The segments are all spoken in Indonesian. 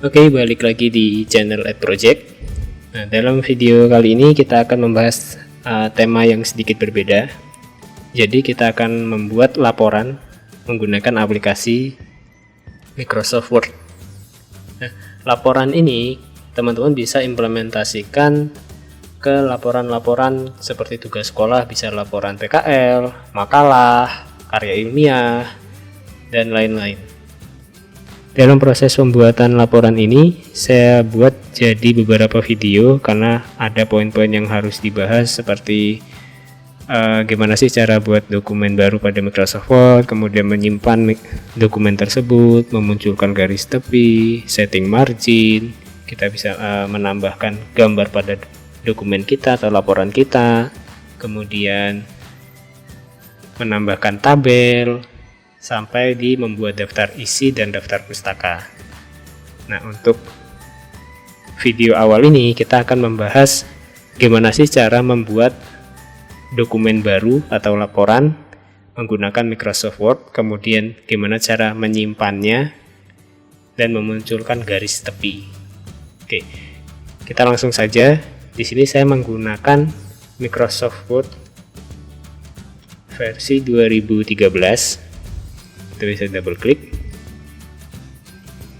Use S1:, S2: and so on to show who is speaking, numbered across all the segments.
S1: Oke, balik lagi di channel @project. Nah, dalam video kali ini kita akan membahas tema yang sedikit berbeda. Jadi kita akan membuat laporan menggunakan aplikasi Microsoft Word. Nah, laporan ini teman-teman bisa implementasikan ke laporan-laporan seperti tugas sekolah, bisa laporan PKL, makalah, karya ilmiah, dan lain-lain. Dalam proses pembuatan laporan ini, saya buat jadi beberapa video karena ada poin-poin yang harus dibahas seperti gimana sih cara buat dokumen baru pada Microsoft Word, kemudian menyimpan dokumen tersebut, memunculkan garis tepi, setting margin, kita bisa menambahkan gambar pada dokumen kita atau laporan kita, kemudian menambahkan tabel, sampai di membuat daftar isi dan daftar pustaka. Nah, untuk video awal ini kita akan membahas gimana sih cara membuat dokumen baru atau laporan menggunakan Microsoft Word, kemudian gimana cara menyimpannya dan memunculkan garis tepi. Oke, kita langsung saja. Di sini saya menggunakan Microsoft Word versi 2013. Kita bisa double klik.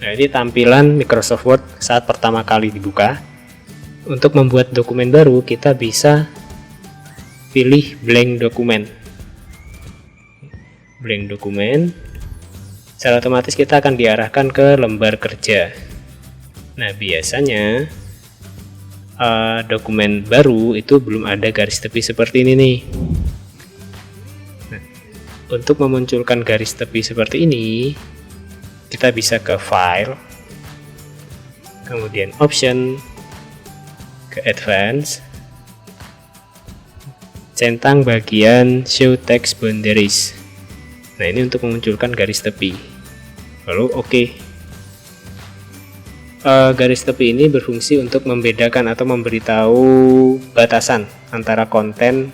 S1: Nah, ini tampilan Microsoft Word saat pertama kali dibuka. Untuk membuat dokumen baru, kita bisa pilih blank dokumen. Blank dokumen. Secara otomatis kita akan diarahkan ke lembar kerja. Nah, biasanya dokumen baru itu belum ada garis tepi seperti ini nih. Untuk memunculkan garis tepi seperti ini, kita bisa ke File, kemudian Option, ke Advance, centang bagian Show Text Boundaries. Nah, ini untuk memunculkan garis tepi. Lalu OK. Garis tepi ini berfungsi untuk membedakan atau memberitahu batasan antara konten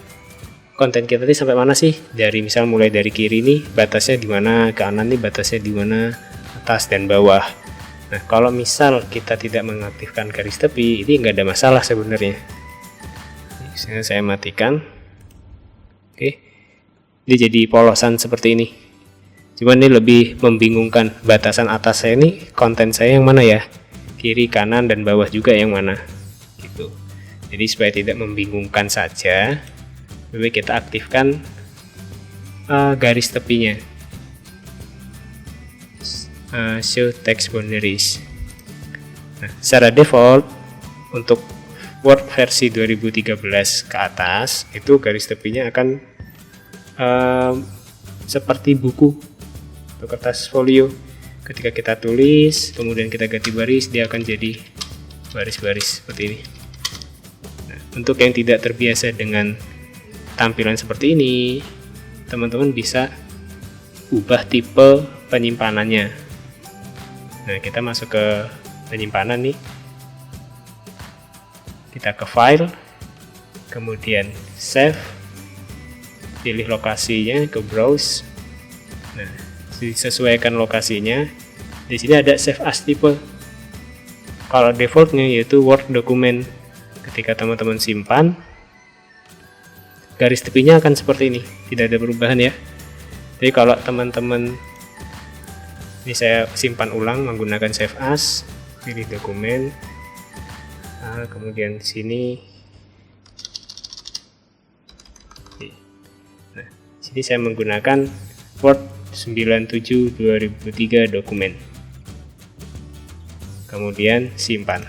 S1: kita ini sampai mana sih, dari misal mulai dari kiri nih batasnya di mana, kanan nih batasnya di mana, atas dan bawah. Nah, kalau misal kita tidak mengaktifkan garis tepi, ini nggak ada masalah sebenarnya. Misalnya saya matikan. Oke, dia jadi polosan seperti ini. Cuman ini lebih membingungkan, batasan atas saya ini konten saya yang mana ya, kiri, kanan, dan bawah juga yang mana gitu. Jadi supaya tidak membingungkan saja, lebih kita aktifkan garis tepinya, Show Text Boundaries. Nah, secara default untuk Word versi 2013 ke atas itu garis tepinya akan seperti buku atau kertas folio. Ketika kita tulis kemudian kita ganti baris, dia akan jadi baris-baris seperti ini. Nah, untuk yang tidak terbiasa dengan tampilan seperti ini, teman-teman bisa ubah tipe penyimpanannya. Nah, kita masuk ke penyimpanan nih, kita ke File, kemudian Save, pilih lokasinya, ke Browse. Nah, disesuaikan lokasinya. Di sini ada Save as type. Kalau defaultnya yaitu Word dokumen. Ketika teman-teman simpan, garis tepinya akan seperti ini, tidak ada perubahan ya. Jadi kalau teman-teman, ini saya simpan ulang menggunakan Save As, pilih dokumen, kemudian sini, nah sini saya menggunakan Word 97 2003 dokumen, kemudian simpan.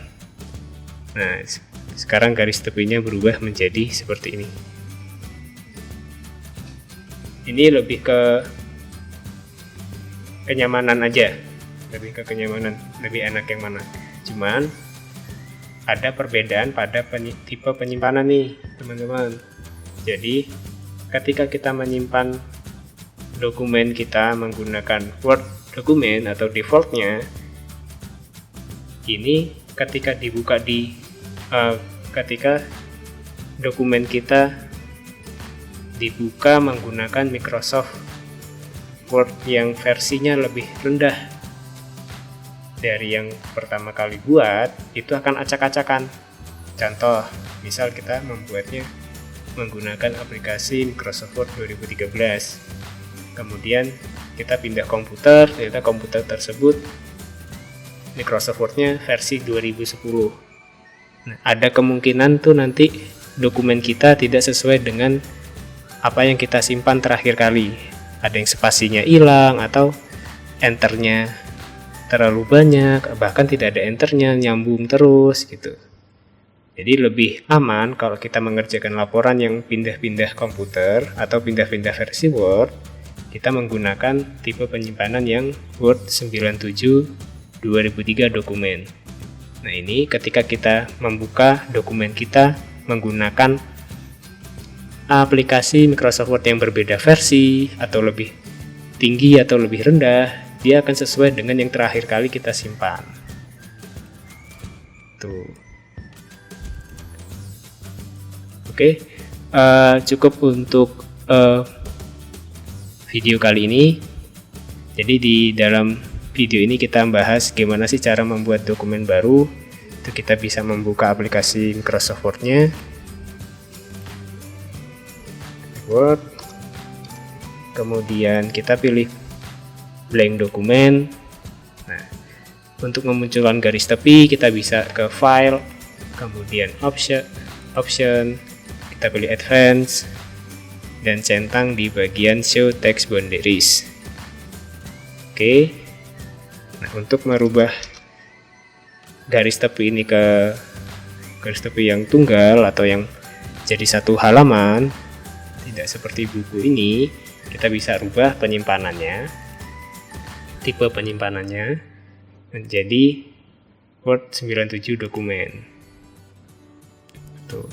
S1: Nah, sekarang garis tepinya berubah menjadi seperti ini. Ini lebih ke kenyamanan aja, lebih enak yang mana. Cuman ada perbedaan pada tipe penyimpanan nih teman-teman. Jadi ketika kita menyimpan dokumen kita menggunakan Word dokumen atau defaultnya, ini ketika dibuka ketika dokumen kita dibuka menggunakan Microsoft Word yang versinya lebih rendah, dari yang pertama kali buat itu akan acak-acakan. Contoh, misal kita membuatnya menggunakan aplikasi Microsoft Word 2013. Kemudian kita pindah komputer, ternyata komputer tersebut Microsoft Word-nya versi 2010. Nah, ada kemungkinan tuh nanti dokumen kita tidak sesuai dengan apa yang kita simpan terakhir kali. Ada yang spasinya hilang atau enternya terlalu banyak, bahkan tidak ada enternya, nyambung terus gitu. Jadi lebih aman kalau kita mengerjakan laporan yang pindah-pindah komputer atau pindah-pindah versi Word, kita menggunakan tipe penyimpanan yang Word 97 2003 dokumen. Nah, ini ketika kita membuka dokumen kita menggunakan aplikasi Microsoft Word yang berbeda versi atau lebih tinggi atau lebih rendah, dia akan sesuai dengan yang terakhir kali kita simpan. Tuh. Oke, cukup untuk video kali ini. Jadi di dalam video ini kita bahas gimana sih cara membuat dokumen baru. Itu kita bisa membuka aplikasi Microsoft Word-nya. Word. Kemudian kita pilih blank dokumen. Nah, untuk memunculkan garis tepi kita bisa ke file, kemudian option, kita pilih advance dan centang di bagian show text boundaries. Oke. Nah, untuk merubah garis tepi ini ke garis tepi yang tunggal atau yang jadi satu halaman, tidak seperti buku ini, kita bisa rubah penyimpanannya. Tipe penyimpanannya menjadi Word 97 dokumen. Tuh.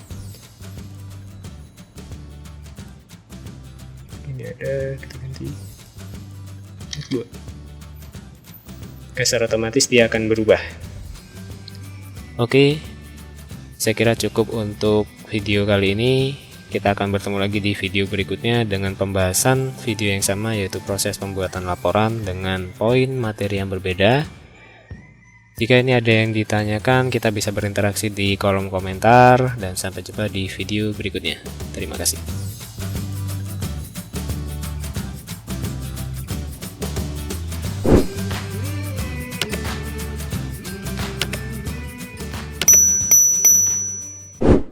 S1: Ini ada, kita ganti 2. Secara otomatis dia akan berubah. Oke, saya kira cukup untuk video kali ini. Kita akan bertemu lagi di video berikutnya dengan pembahasan video yang sama, yaitu proses pembuatan laporan dengan poin materi yang berbeda. Jika ini ada yang ditanyakan, kita bisa berinteraksi di kolom komentar, dan sampai jumpa di video berikutnya. Terima kasih.